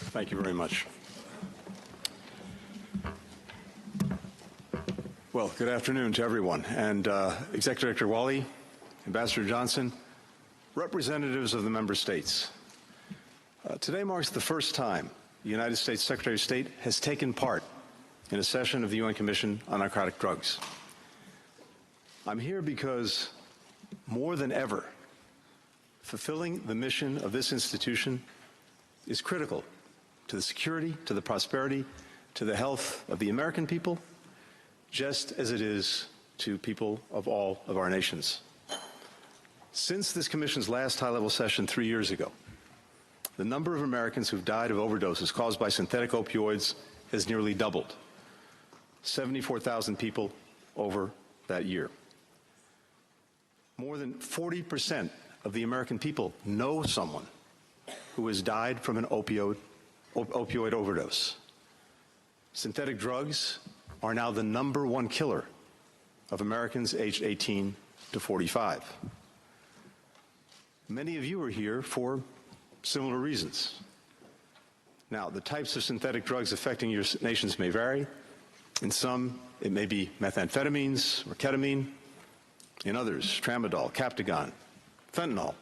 Thank you very much. Well, good afternoon to everyone. And Executive Director Wally, Ambassador Johnson, representatives of the member states. Today marks the first time the United States Secretary of State has taken part in a session of the UN Commission on Narcotic Drugs. I'm here because, more than ever, fulfilling the mission of this institution is critical to the security, to the prosperity, to the health of the American people, just as it is to people of all of our nations. Since this Commission's last high-level session 3 years ago, the number of Americans who've died of overdoses caused by synthetic opioids has nearly doubled, 74,000 people over that year. More than 40% of the American people know someone who has died from an opioid overdose. Synthetic drugs are now the #1 killer of Americans aged 18 to 45. Many of you are here for similar reasons. Now, the types of synthetic drugs affecting your nations may vary. In some, it may be methamphetamines or ketamine. In others, tramadol, Captagon, fentanyl.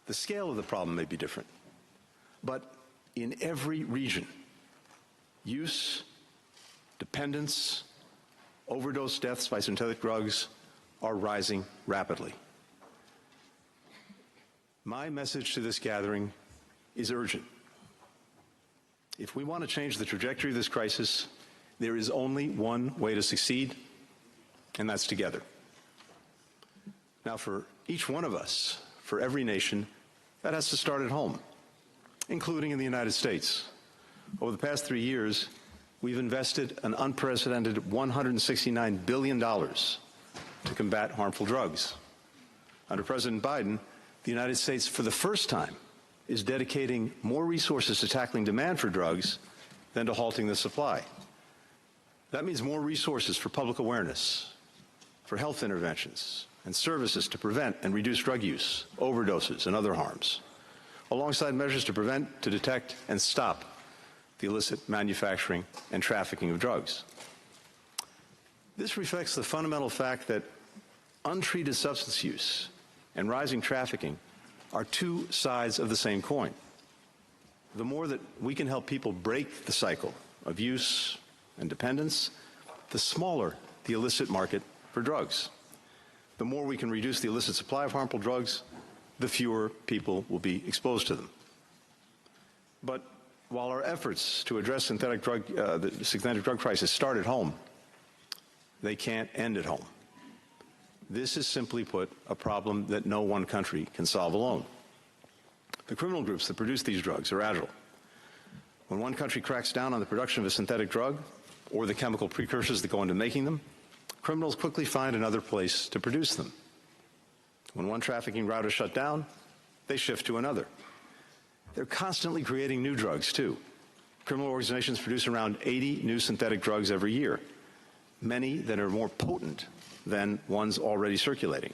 The scale of the problem may be different. But in every region, use, dependence, overdose deaths by synthetic drugs are rising rapidly. My message to this gathering is urgent. If we want to change the trajectory of this crisis, there is only one way to succeed, and that's together. Now, for each one of us, for every nation, that has to start at home, including in the United States. Over the past 3 years, we've invested an unprecedented $169 billion to combat harmful drugs. Under President Biden, the United States, for the first time, is dedicating more resources to tackling demand for drugs than to halting the supply. That means more resources for public awareness, for health interventions, and services to prevent and reduce drug use, overdoses, and other harms, alongside measures to prevent, to detect, and stop the illicit manufacturing and trafficking of drugs. This reflects the fundamental fact that untreated substance use and rising trafficking are two sides of the same coin. The more that we can help people break the cycle of use and dependence, the smaller the illicit market for drugs. The more we can reduce the illicit supply of harmful drugs, the fewer people will be exposed to them. But while our efforts to address the synthetic drug crisis start at home, they can't end at home. This is, simply put, a problem that no one country can solve alone. The criminal groups that produce these drugs are agile. When one country cracks down on the production of a synthetic drug or the chemical precursors that go into making them, criminals quickly find another place to produce them. When one trafficking route is shut down, they shift to another. They're constantly creating new drugs, too. Criminal organizations produce around 80 new synthetic drugs every year, many that are more potent than ones already circulating.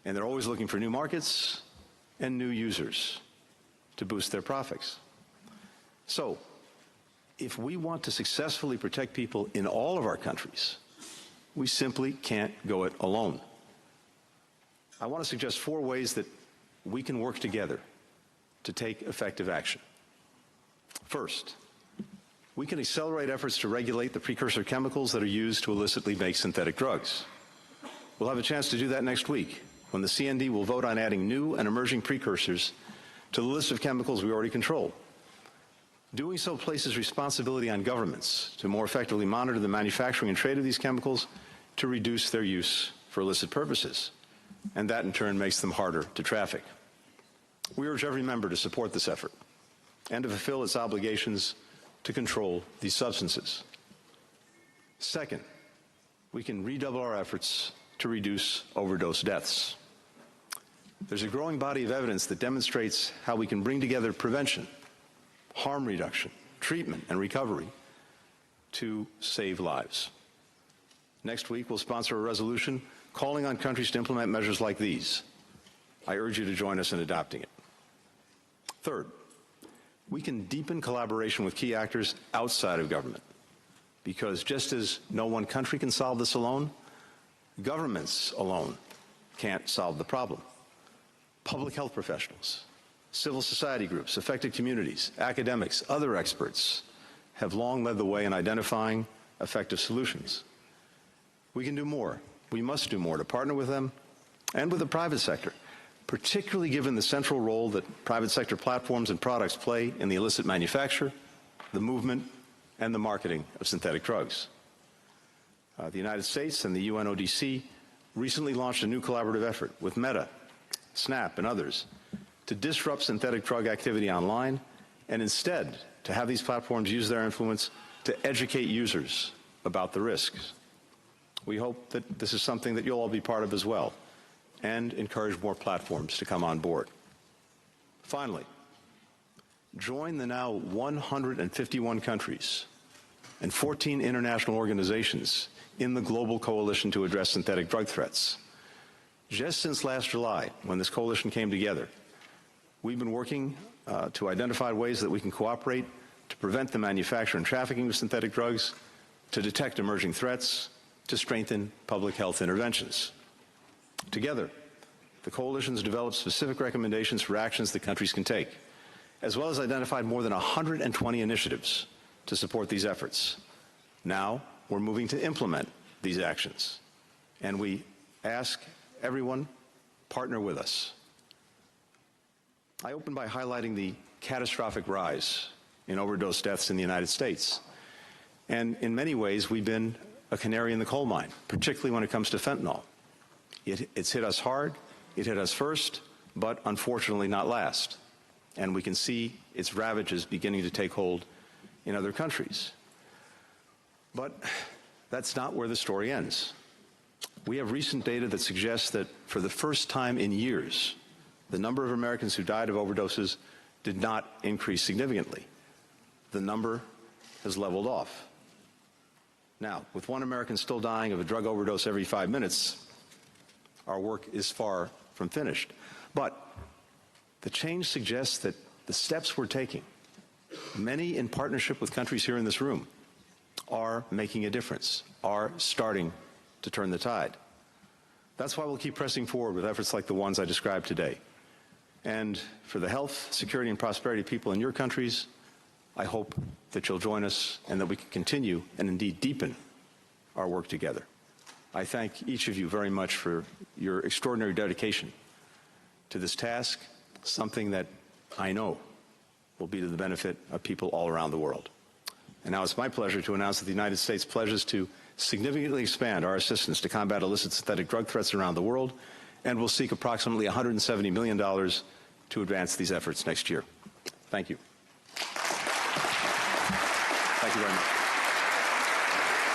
And they're always looking for new markets and new users to boost their profits. So, if we want to successfully protect people in all of our countries, we simply can't go it alone. I want to suggest 4 ways that we can work together to take effective action. First, we can accelerate efforts to regulate the precursor chemicals that are used to illicitly make synthetic drugs. We'll have a chance to do that next week, when the CND will vote on adding new and emerging precursors to the list of chemicals we already control. Doing so places responsibility on governments to more effectively monitor the manufacturing and trade of these chemicals to reduce their use for illicit purposes, and that in turn makes them harder to traffic. We urge every member to support this effort and to fulfill its obligations to control these substances. Second, we can redouble our efforts to reduce overdose deaths. There's a growing body of evidence that demonstrates how we can bring together prevention, harm reduction, treatment, and recovery to save lives. Next week, we'll sponsor a resolution calling on countries to implement measures like these. I urge you to join us in adopting it. Third, We can deepen collaboration with key actors outside of government, because just as no one country can solve this alone, governments alone can't solve the problem. Public health professionals, civil society groups, affected communities, academics, other experts have long led the way in identifying effective solutions. We can do more. We must do more to partner with them and with the private sector, particularly given the central role that private sector platforms and products play in the illicit manufacture, the movement, and the marketing of synthetic drugs. The United States and the UNODC recently launched a new collaborative effort with Meta, Snap, and others to disrupt synthetic drug activity online and instead to have these platforms use their influence to educate users about the risks. We hope that this is something that you'll all be part of as well, and encourage more platforms to come on board. Finally, join the now 151 countries and 14 international organizations in the global coalition to address synthetic drug threats. Just since last July, when this coalition came together, we've been working to identify ways that we can cooperate to prevent the manufacture and trafficking of synthetic drugs, to detect emerging threats, to strengthen public health interventions. Together, the coalitions developed specific recommendations for actions that countries can take, as well as identified more than 120 initiatives to support these efforts. Now, we're moving to implement these actions, and we ask everyone, partner with us. I opened by highlighting the catastrophic rise in overdose deaths in the United States. And in many ways, we've been a canary in the coal mine, particularly when it comes to fentanyl. It's hit us hard, it hit us first, but unfortunately not last. And we can see its ravages beginning to take hold in other countries. But that's not where the story ends. We have recent data that suggests that for the first time in years, the number of Americans who died of overdoses did not increase significantly. The number has leveled off. Now, with one American still dying of a drug overdose every 5 minutes, our work is far from finished. But the change suggests that the steps we're taking, many in partnership with countries here in this room, are making a difference, are starting to turn the tide. That's why we'll keep pressing forward with efforts like the ones I described today. And for the health, security, and prosperity of people in your countries, I hope that you'll join us and that we can continue and indeed deepen our work together. I thank each of you very much for your extraordinary dedication to this task, something that I know will be to the benefit of people all around the world. And now it's my pleasure to announce that the United States pledges to significantly expand our assistance to combat illicit synthetic drug threats around the world, and will seek approximately $170 million to advance these efforts next year. Thank you. Thank you very much.